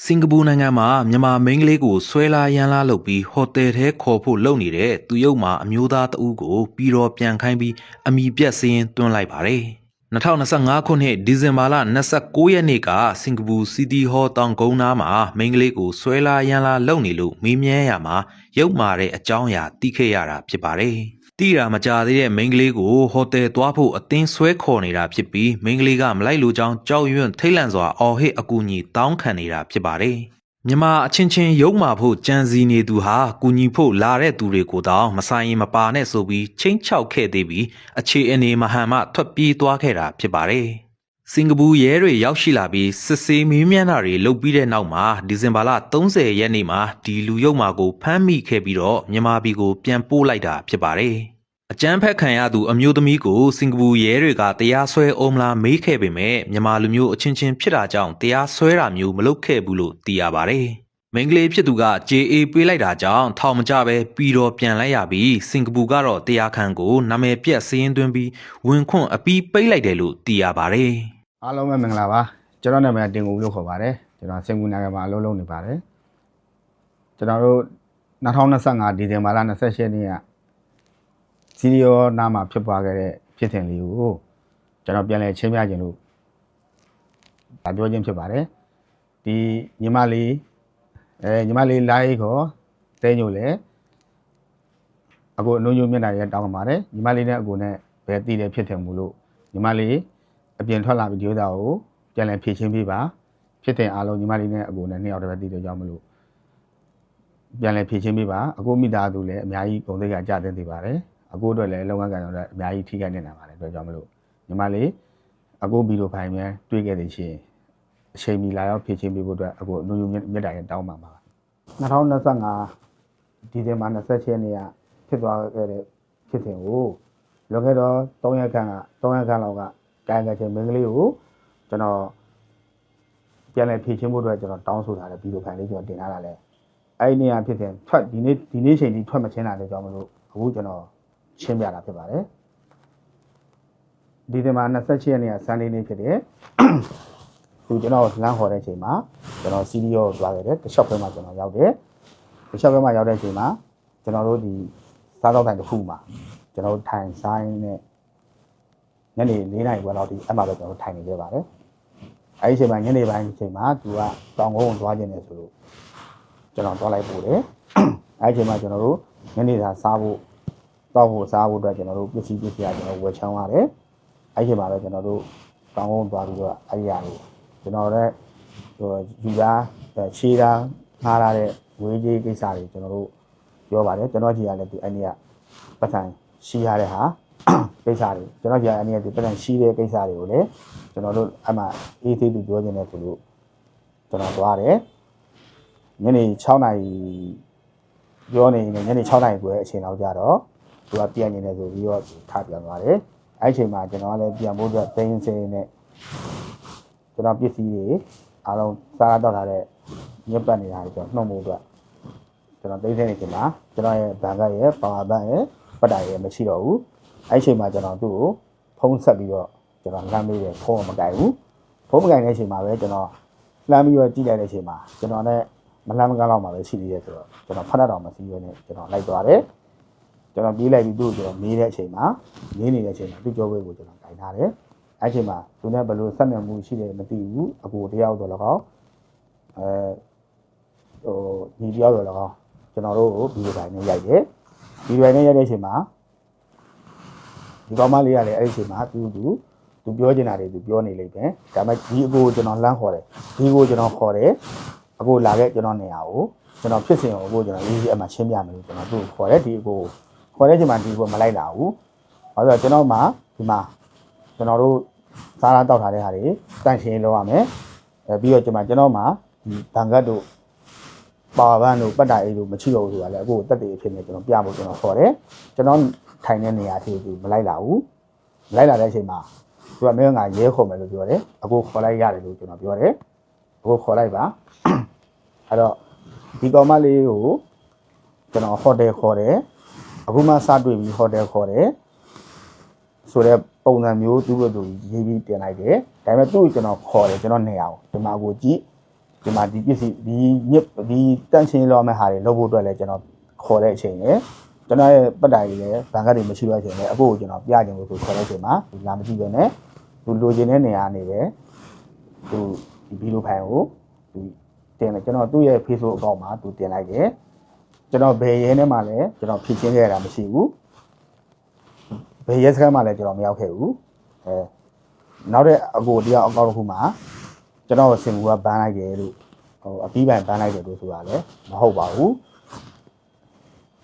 စင်ကာပူနိုင်ငံမှာမြန်မာမိန်းကလေးကိုဆွဲလာရမ်းလာလုပ်ပြီးဟိုတယ်ထဲခေါ်ဖို့လုပ်နေတဲ့သူရုပ်မှာအမျိုးသားတဦးကိုပြီးတော့ပြန်ခိုင်းပြီးအမိပြက်စင်းသွင်းလိုက်ပါတယ်။2025ခုနှစ်ဒီဇင်ဘာလ29ရက်နေ့ကစင်ကာပူစီတီဟော်တောင်ကုန်းနားမှာမိန်းကလေးကိုဆွဲလာရမ်းလာလုပ်နေလို့မေးမြန်းရမှာရုပ်မာတဲ့အကြောင်းအရာသိခဲ့ရတာဖြစ်ပါတယ်။တိတာမကြသေးတဲ့မိန်းကလေးကိုဟိုတယ်သွားဖို့အတင်းဆွဲခေါ်နေတာဖြစ်ပြီးမိန်းကလေးကမလိုက်လို့ကြောင်းကြောက်ရွံ့ထိတ်လန့်စွာအော်ဟစ်အကူအညီတောင်းခံနေတာဖြစ်ပါတယ်။မြန်မာအချင်းချင်းရုပ်မာဖို့ကြံစီနေသူဟာကူညီဖို့လာတဲ့သူတွေကိုတောင်မဆိုင်ရင်မပါနဲ့ဆိုပြီးချင်းချောက်ခဲ့သေးပြီးအခြေအနေမဟန်မှထွက်ပြေးသွားခဲ့တာဖြစ်ပါတယ်။စင်ကာပူရဲတွေရောက်ရှိလာပြီးစစ်ဆေးမေးမြန်းတာတွေလုပ်ပြီးတဲ့နောက်မှာဒီဇင်ဘာလ30ရက်နေ့မှာဒီလူရုပ်မာကိုဖမ်းမိခဲ့ပြီးတော့မြန်မာပြည်ကိုပြန်ပို့လိုက်တာဖြစ်ပါတယ်။အကြမ်းဖက်ခံရသူအမျိုးသမီးကိုစင်ကာပူရဲတွေကတရားစွဲအောင်မလားမေးခဲ့ပေမဲ့မြန်မာလူမျိုးအချင်းချင်းဖြစ်တာကြောင့်တရားစွဲတာမျိုးမလုပ်ခဲ့ဘူးလို့သိရပါတယ်။မိန်းကလေးဖြစ်သူက JA ပေးလိုက်တာကြောင့်ထောင်မကျပဲပြီးတော့ပြန်လိုက်ရပြီးစင်ကာပူကတော့တရားခံကိုနာမည်ပြက်စည်းရင်းသွင်းပြီးဝင်ခွင့်အပြီးပိတ်လိုက်တယ်လို့သိရပါတယ်။ အားလုံးပဲမင်္ဂလာပါကျွန်တော်နာမည်တင်ကိုလို့ခေါ်ပါတယ်ကျွန်တော်စင်ကူနိုင်ငံမှာအလုပ်လုပ်နေပါတယ်ကျွန်တော်တို့2025ဒီဇင်ဘာလ28ရက်နေ့ကစီရီယောနာမှာဖြစ်ပွားခဲ့တဲ့ဖြစ်စဉ်လေးကိုကျွန်တော်ပြန်လည်ချင်းပြခြင်းလို့ဒါပြောခြင်းဖြစ်ပါတယ်ဒီညီမလေးလိုက်ခေါ်တဲညိုလေအခုအနှုံညိုမျက်နှာရဲတောင်းပါတယ်ညီမလေးနဲ့အကိုနဲ့ဘယ်တည်တယ်ဖြစ်တယ်မို့လို့ညီမလေးအပြင်ထွက်လာပြီးဒီဥစ္စာကိုပြန်လည်ဖြည့်ချင်းပေးပါဖြစ်တဲ့အားလုံးညီမလေးနဲ့အကိုနဲ့နှစ်ယောက်တည်းပဲတည်တယ်ကြောင်းမလို့ပြန်လည်ဖြည့်ချင်းပေးပါအကိုမိသားစုလည်းအများကြီးဂုဏ်သိက္ခာကျတဲ့တည်ပါတယ်အကိုအတွက်လည်းလုပ်ငန်းကံတော့အများကြီးထိခိုက်နေပါတယ်အတွက်ကြောင့်မလို့ညီမလေးအကိုဗီဒီယိုဖိုင်များတွေ့ခဲ့တဲ့ရှင်အချိန်မီလာရောက်ဖြည့်ချင်းပေးဖို့အတွက်အကိုအနှုံညိုမြတ်တာရဲတောင်းပါပါ2025ဒီဇင်ဘာ27ရက်နေ့ကဖြစ်သွားခဲ့တဲ့ဖြစ်စဉ်ကိုလွန်ခဲ့တော့3ရက်ခန့်လောက်ကကာယကံချင်းမင်းကလေးကိုကျွန်တော်ပြန်လည်ဖြည့်ချင်းဖို့အတွက်ကျွန်တော်တောင်းဆိုထားတဲ့ဗီဒီယိုဖိုင်လေးကျွန်တော်တင်ထားတာလဲအဲ့ဒီနေရာဖြစ်တဲ့ထွက်ဒီနေ့ချိန်ထိထွက်မချင်းတာတဲ့ကြောင့်မလို့အခုကျွန်တော်ရှင်းပြတာဖြစ်ပါတယ်ဒီဇင်ဘာ28ရက်နေ့ကစနေနေ့ဖြစ်တယ်ခုကျွန်တော်လမ်းခေါ်တဲ့အချိန်မှာကျွန်တော်စီရီယောသွားခဲ့တယ်တစ်ချက်ပဲမှာကျွန်တော်ရောက်တယ်တစ်ချက်ပဲမှာရောက်တဲ့အချိန်မှာကျွန်တော်တို့ဒီစားတော့တိုင်းတစ်ခုမှာကျွန်တော်ထိုင်ဆိုင်နဲ့ညနေ4နာရီခွဲလောက်ဒီအမှပဲကျွန်တော်ထိုင်နေကြပါတယ်အဲဒီအချိန်မှာညနေပိုင်းအချိန်မှာသူကတောင်ကုန်းကိုသွားခြင်းနဲ့ဆိုလို့ကျွန်တော်သွားလိုက်ပို့တယ်အဲဒီအချိန်မှာကျွန်တော်တို့ညနေစာစားဖို့တောက်ဖို့စားဖို့အတွက်ကျွန်တော်တို့ပစ္စည်းကျွန်တော်ဝယ်ချောင်းရတယ်အဲဒီအချိန်မှာတော့ကျွန်တော်တို့တောင်ကုန်းသွားပြီးတော့အဲဒီရာကိုကျွန်တော်လည်းယူသားရှေးသားထားရတဲ့ဝေးကြီးကိစ္စတွေကျွန်တော်တို့ပြောပါတယ်ကျွန်တော်ကြီးကလည်းဒီအဲ့ဒီကပတ်စံရှိရတဲ့ဟာကိစ္စတွေကျွန်တော်ကြီးကအဲ့ဒီကဒီပတ်စံရှိတဲ့ကိစ္စတွေကိုလည်းကျွန်တော်တို့အမှအေးသေးသူပြောခြင်းနဲ့ဆိုလို့ကျွန်တော်သွားတယ်ညနေ6နာရီပြောနေရင်ညနေ6နာရီခွဲအချိန်လောက်ကြတော့သူကပြန်နေတယ်ဆိုပြီးတော့ထားပြန်သွားတယ်အဲ့အချိန်မှာကျွန်တော်ကလည်းပြန်ဖို့အတွက်သိန်းစင်းနဲ့ကျွန်တော်ပစ္စည်းတွေအားလုံးစားတော့ထားတဲ့ညက်ပတ်နေတာကျွန်တော်နှုတ်ဖို့အတွက်ကျွန်တော်သိသိနေချိန်မှာကျွန်တော်ရဲ့ဘန်ကရဲ့ပါဝါဘန်ရဲ့ပတ်တာရဲ့မရှိတော့ဘူးအဲ့ချိန်မှာကျွန်တော်သူ့ကိုဖုံးဆက်ပြီးတော့ကျွန်တော်လမ်းမေးတယ်ဖုံးမကင်ဘူးဖုံးမကင်တဲ့အချိန်မှာပဲကျွန်တော်လမ်းပြီးတော့ကြည့်လိုက်တဲ့အချိန်မှာကျွန်တော်နဲ့မလမ်းမကန်းလောက်မှာပဲရှိသေးတယ်ဆိုတော့ကျွန်တော်ဖတ်တတ်တော်မရှိဘဲနဲ့ကျွန်တော်လိုက်သွားတယ်ကျွန်တော်ပြေးလိုက်ပြီးသူ့ကိုကျွန်တော်မေးတဲ့အချိန်မှာနေနေတဲ့အချိန်မှာသူ့ကြောဝဲကိုကျွန်တော်တိုင်ထားတယ်အဲ့ချိန်မှာသူနဲ့ဘယ်လိုဆက်နွယ်မှုရှိတယ်မသိဘူးအကိုတယောက်တော့လည်းကောင်းညီတယောက်တော့လည်းကောင်းကျွန်တော်တို့ကိုဗီဒီယိုတိုင်းနဲ့ရိုက်တယ်ဗီဒီယိုတိုင်းနဲ့ရိုက်တဲ့အချိန်မှာဒီကောင်မလေးကလည်းအဲ့ဒီအချိန်မှာသူပြောချင်တာတွေသူပြောနေလိမ့်မယ်ဒါပေမဲ့ဒီအကိုကိုကျွန်တော်လမ်းခေါ်တယ်ဒီကိုကျွန်တော်ခေါ်တယ်အကိုလာခဲ့ကျွန်တော်နေရာကိုကျွန်တော်ဖြစ်စဉ်ကိုအကိုကျွန်တော်ရေးအမှရှင်းပြမယ်လို့ကျွန်တော်သူ့ကိုခေါ်တယ်ဒီအကိုခေါ်တဲ့အချိန်မှာဒီကိုမလိုက်လာဘူးဘာလို့လဲကျွန်တော်မှဒီမှာကျွန်တော်တို့စားလာတောက်ထားတဲ့ဟာတွေတန့်ရှင်းလုပ်ရမယ်ပြီးတော့ကျွန်တော်မှဒီဘန်ကတ်တို့ပါဝါဘန်တို့ပတ်တာအေးတို့မရှိတော့ဘူးဆိုတာလေအခုတက်တည်အဖြစ်နဲ့ကျွန်တော်ပြဖို့ကျွန်တော်ခေါ်တယ်ကျွန်တော်ထိုင်တဲ့နေရာအထိသူမလိုက်လာဘူးမလိုက်လာတဲ့အချိန်မှာသူကမင်းကရဲခေါ်မယ်လို့ပြောတယ်အခုခေါ်လိုက်ရတယ်လို့ကျွန်တော်ပြောတယ်အခုခေါ်လိုက်ပါအဲ့တော့ဒီကောင်မလေးကိုကျွန်တော်ဟိုတယ်ခေါ်တယ်အခုမှစတွေ့ပြီးဟိုတယ်ခေါ်တယ်ဆိုတော့ပုံစံမျိုးသူ့ဘက်သူရေးပြီးတင်လိုက်တယ်ဒါပေမဲ့သူ့ကိုကျွန်တော်ခေါ်တယ်ကျွန်တော်နေရာကိုဒီမှာကိုကြည့် ဒီမှာဒီပစ္စည်းဒီညစ်ဒီတန့်ချင်းလောမဲ့ဟာတွေလုပ်ဖို့အတွက်လည်းကျွန်တော်ခေါ်တဲ့အချိန်လေကျွန်တော်ရဲ့ပတ်တိုင်ကြီးလည်းဘန်ကတ်တွေမရှိတဲ့အချိန်လေအခုကိုကျွန်တော်ပြချင်လို့ဆိုခေါ်တဲ့အချိန်မှာလာမကြည့်ပဲနဲ့သူလိုချင်တဲ့နေရာနေပဲသူဒီဗီဒီယိုဖိုင်ကိုသူတင်တယ်ကျွန်တော်သူ့ရဲ့ Facebook အကောင့်မှာသူတင်လိုက်တယ်ကျွန်တော်ဘယ်ရဲနဲ့မှလည်းကျွန်တော်ဖြည့်ချင်းခဲ့ရတာမရှိဘူးဘယ်ရဲစခန်းမှလည်းကျွန်တော်မရောက်ခဲ့ဘူးနောက်တဲ့အကိုတရားအကောင့်တစ်ခုမှာကျွန်တော်စင်ကူကဘန်းလိုက်တယ်လို့ဟိုအပြီးပိုင်းဘန်းလိုက်တယ်လို့ဆိုတာလည်းမဟုတ်ပါဘူး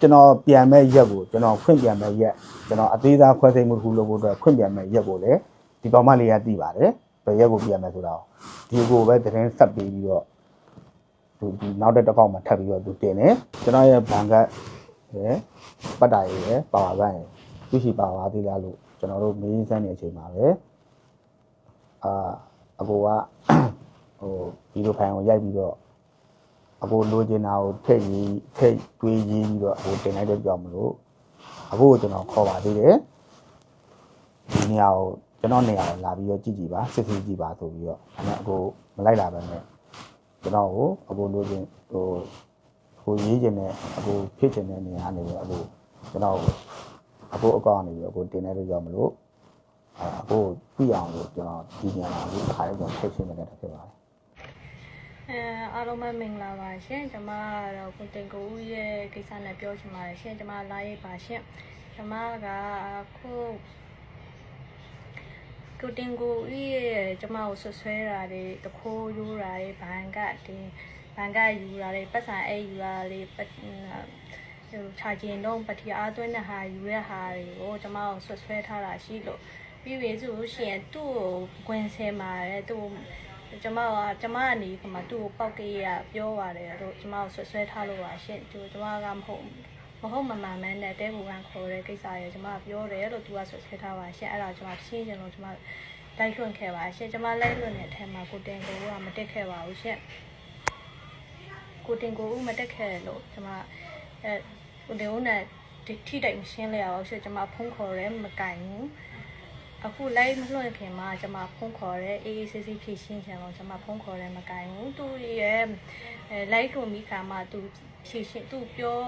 ကျွန်တော်ပြန်မဲ့ရက်ကိုကျွန်တော်ခွင့်ပြန်မဲ့ရက်ကျွန်တော်အသေးသားခွဲစိတ်မှုတစ်ခုလုပ်ဖို့အတွက်ခွင့်ပြန်မဲ့ရက်ကိုလည်းဒီကောင်မလေးကသိပါတယ်ဘယ်ရက်ကိုပြန်မဲ့ဆိုတာဒီကိုပဲသတင်းဆက်ပြီးတော့ဒီနောက်တဲ့တစ်ခေါက်မှာထပ်ပြီးတော့သူတင်တယ်ကျွန်တော်ရဲ့ဘန်ကတ်ရယ်ပတ်တာရယ်ပါဝါဘန်ရယ်သူရှိပါဝါသေးလားလို့ကျွန်တော်တို့မေးစမ်းနေအချိန်မှာပဲအကိုကဟိုဗီဒီယိုဖိုင်ကိုရိုက်ပြီးတော့အကိုလိုချင်တာကိုထိတ်တွေးရေးပြီးတော့ဟိုတင်လိုက်တဲ့ကြောင့်မလို့အကိုကိုကျွန်တော်ခေါ်ပါသေးတယ်ဒီနေရာကိုကျွန်တော်နေရာကိုလာပြီးတော့ကြည့်ကြည့်ပါစစ်စစ်ကြည့်ပါဆိုပြီးတော့အဲ့အကိုမလိုက်လာပဲနဲ့ကျွန်တော်ကိုအကိုလိုချင်ဟိုရေးချင်တဲ့အကိုဖြစ်ချင်တဲ့နေရာနေပြီးအကိုကျွန်တော်အကိုအကောင့်နေပြီးအကိုတင်လိုက်တဲ့ကြောင့်မလို့အကိုပြအောင်လို့ကျွန်တော်ဒီညမှာဒီခါလေးကျွန်တော်ထိတ်ရှင်းနေတဲ့ဖြစ်ပါတယ်အားလုံးပဲမင်္ဂလာပါရှင်ကျွန်မတော့ကိုတင်ကိုဦးရဲ့ကိစ္စနဲ့ပြောချင်ပါတယ်ရှင်ကျွန်မလာရေးပါရှင်ကျွန်မကခုကိုတင်ကိုဦးရဲ့ကျွန်မကိုဆွဆွဲတာတွေတခိုးယူတာတွေဘန်ကတင်ဘန်ကယူတာတွေပတ်စံအိတ်ယူတာတွေချာကျင်တော့ပတိအားသွင်းတဲ့ဟာယူတဲ့ဟာတွေကိုကျွန်မကိုဆွဆွဲထားတာရှိလို့ပြီးပြီဆိုရှင်သူ့ကိုဝင်ဆဲမှာတဲ့သူ့ကျမကနေခမသူ့ကိုပောက်ကေးရပြောပါတယ်တို့ကျမကိုဆွဆွဲထားလို့ပါရှင့်သူကျမကမဟုတ်မမှန်မှန်းနဲ့တဲကူကခေါ်တဲ့ကိစ္စရယ်ကျမပြောတယ်လို့သူကဆွဆွဲထားပါရှင့်အဲ့ဒါကျမရှင်းချင်လို့ကျမတိုက်လွှင့်ခဲ့ပါရှင့်ကျမလိုက်လွှင့်တဲ့အထက်မှာကိုတင်ကိုကမတက်ခဲ့ပါဘူးရှင့်ကိုတင်ကိုမတက်ခဲ့လို့ကျမကိုတင်ကိုနဲ့ထိတိုက်မရှင်းလဲရအောင်ရှင့်ကျမဖုန်းခေါ်ရဲမကင်ဘူးအခုလိုက်မလွှင့်ခင်မှာကျွန်မဖုန်းခေါ်ရဲအေးအေးဆေးဆေးဖြည့်ရှင်းချင်လို့ကျွန်မဖုန်းခေါ်ရဲမကင်ဘူးသူရဲ့လိုက်လို့မိခါမှာသူဖြည့်ရှင်းသူပြော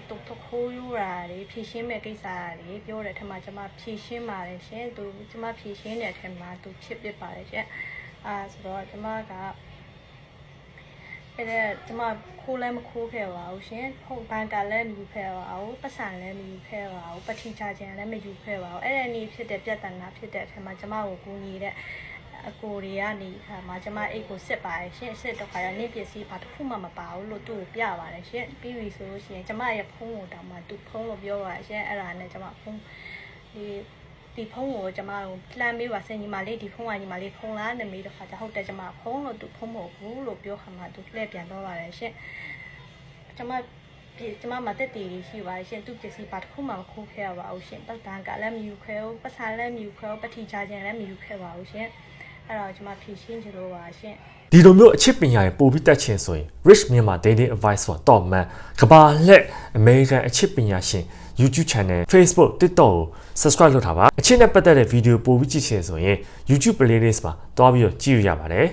တုတ်ခိုးယူတာတွေဖြည့်ရှင်းမဲ့ကိစ္စတွေပြောတဲ့ထက်မှာကျွန်မဖြည့်ရှင်းပါတယ်ရှင်သူကျွန်မဖြည့်ရှင်းတဲ့ထက်မှာသူဖြစ်ပစ်ပါတယ်ရှင်ဆိုတော့ကျွန်မကအဲ့ဒါကျွန်မခိုးလည်းမခိုးခဲ့ပါဘူးရှင်ဖုန်းဘန်ကလည်းမယူခဲ့ပါဘူးပတ်စံလည်းမယူခဲ့ပါဘူးပတိချခြင်းလည်းမယူခဲ့ပါဘူးအဲ့ဒါနေဖြစ်တဲ့ပြဿနာဖြစ်တဲ့အထက်မှာကျွန်မကိုကူညီတဲ့အကိုတွေကနေခါမှာကျွန်မအိတ်ကိုစစ်ပါတယ်ရှင်စစ်တော့ခါရနေပစ္စည်းဘာတစ်ခုမှမပါဘူးလို့သူ့ကိုပြပါတယ်ရှင်ပြီးပြီဆိုလို့ရှိရင်ကျွန်မရဲ့ဖုန်းကိုတောင်မှသူ့ဖုန်းလို့ပြောပါတယ်ရှင်အဲ့ဒါနဲ့ကျွန်မဖုန်းဒီဖုန်းကိုကျွန်မကိုလှမ်းပေးပါစင်ညီမလေးဒီဖုန်းကညီမလေးဖုန်းလားနဲ့မေးတော့ခါကျဟုတ်တယ်ကျွန်မဖုန်းလို့သူဖုန်းမဟုတ်ဘူးလို့ပြောခါမှာသူလှည့်ပြန်တော့ပါတယ်ရှင်ကျွန်မမတက်တည်ရှိပါတယ်ရှင်သူပစ္စည်းဘာတစ်ခုမှမခိုးခဲ့ရပါဘူးရှင်ပတ်တန်ကလည်းမယူခဲ့ဘူးပတ်စာလည်းမယူခဲ့ဘူးပတိချခြင်းလည်းမယူခဲ့ပါဘူးရှင်အဲ့တော့ကျွန်မဖြည့်ရှင်းချလို့ပါရှင်ဒီလိုမျိုးအချစ်ပညာရဲ့ပို့ပြီးတက်ချင်ဆိုရင် Rich Myanmar Daily Advice ဆိုတာတော့မှန်ကဘာလက် American အချစ်ပညာရှင် YouTube channel Facebook TikTok ကို subscribe လုပ်ထားပါအချစ်နဲ့ပတ်သက်တဲ့ဗီဒီယိုပို့ပြီးကြည့်ချင်ဆိုရင် YouTube playlist မှာတွားပြီးတော့ကြည့်ရပါတယ်